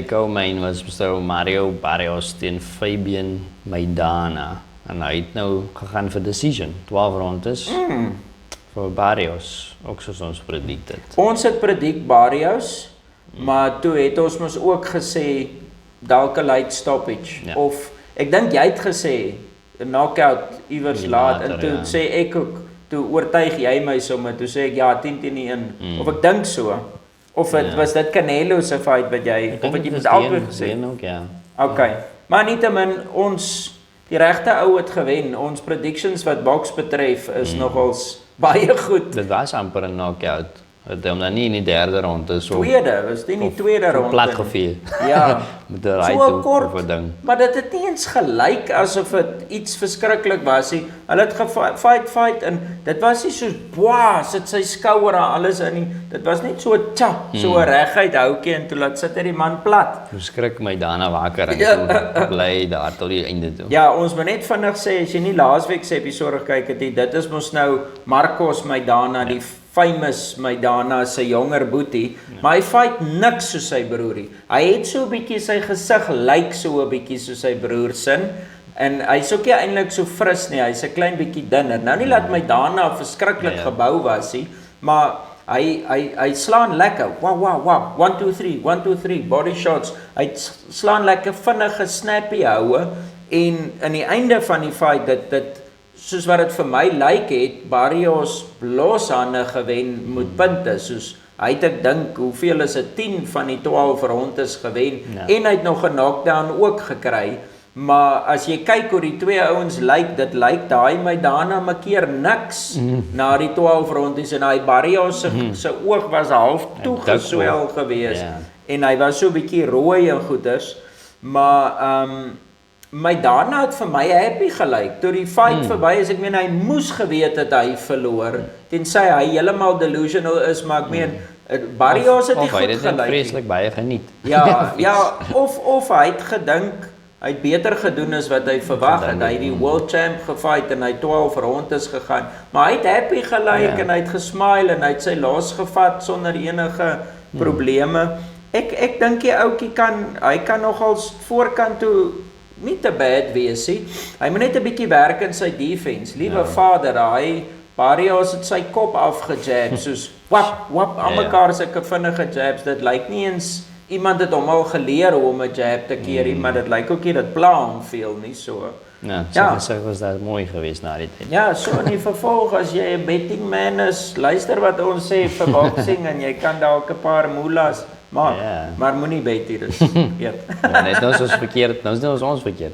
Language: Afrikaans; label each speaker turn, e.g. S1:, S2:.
S1: co-main was Mr. Mario Barrios teen Fabian Maidana. En hy het nou gegaan vir decision. 12 rondes vir Barrios, ook soos ons predict het.
S2: Ons het predict Barrios, maar toe het ons mos ook gesê dalk 'n late stoppage.
S1: Ja.
S2: Of ek dink jy het gesê 'n knockout iewers laat en toe sê ek ook, toe oortuig jy my sommer, toe sê ek ja 10-1. Of ek dink so. Of was dit Canelo se fight wat jy of wat jy met albei gesê?
S1: Ook, ja.
S2: Okay. Maar nietemin ons die regte ou het gewen. Ons predictions wat boks betref is nogals baie goed.
S1: Dit was amper 'n knockout. Het hom dan nie in die derde ronde so
S2: Was dit nie tweede ronde?
S1: plat gevee.
S2: Ja.
S1: Met 'n right
S2: So
S1: hook
S2: kort,
S1: of 'n ding.
S2: maar dit het nie eens gelyk asof dit iets verskriklik was nie. Hulle het gefight en dit was nie so sit sy skouer aan alles in nie. Dit was net so so 'n reguit houtjie en toe laat sit hy die man plat.
S1: Skrik my daarna wakker en bly daar tot die einde toe.
S2: Ja, ons moet net vinnig sê as jy nie laasweek se episode gekyk het nie, dit is mos nou Marcos Maidana, die famous Maidana se jonger boetie, maar hy fight niks soos sy broerie. Hy het so 'n bietjie sy gesig lyk so 'n bietjie soos sy broer sin en hy's ook nie eintlik so fris nie, hy's 'n klein bietjie dunner. Nou nie laat Maidana verskriklik gebou was nie, maar hy slaan lekker. Wow. 1 2 3, 1 2 3 body shots. Hy slaan lekker vinnige snappy houe en aan die einde van die fight dit soos wat dit vir my lyk het Barrios loshande gewen met punte soos hy het ek dink hoeveel is dit 10 van die 12 rondes gewen en hy het nog 'n knockdown ook gekry. Maar as jy kyk hoe die twee ouens lyk, dit lyk daai Maidana makeer niks na die 12 rondes en hy Barrios se oog was half toegeswel geweest en hy was so 'n bietjie rooi en goeders, maar Maidana het vir my happy gelyk. Toe die fight verby is, ek meen hy moes geweet het hy verloor, tensy hy heeltemal delusional is, maar ek meen Barrios het nie goed gelyk.
S1: Of hy het vreeslik baie geniet.
S2: Ja, of hy het gedink hy het beter gedoen as wat hy verwag het. Hy het die world champ gefight en hy 12 rondes gegaan, maar hy het happy gelyk en hy het gesmile en hy het sy los gevat sonder enige probleme. Ek dink die ouetjie hy kan nogals voorkant toe nie te bad wees nie. Hy moet net 'n bietjie werk in sy defense. Liewe vader, hy Barrios het sy kop afgejab soos wap aan mekaar sulke vinnige jabs. Dit lyk nie eens iemand het hom al geleer hoe om 'n jab te keer nie, maar dit lyk ook nie dit pla hom veel nie so.
S1: So was dat mooi geweest na die tyd.
S2: Ja, so in die vervolg as jy 'n betting man is, luister wat ons sê vir boxing en jy kan dalk 'n paar moolas maak, maar moenie bet hier is.
S1: Net ons verkeerd, ons verkeerd.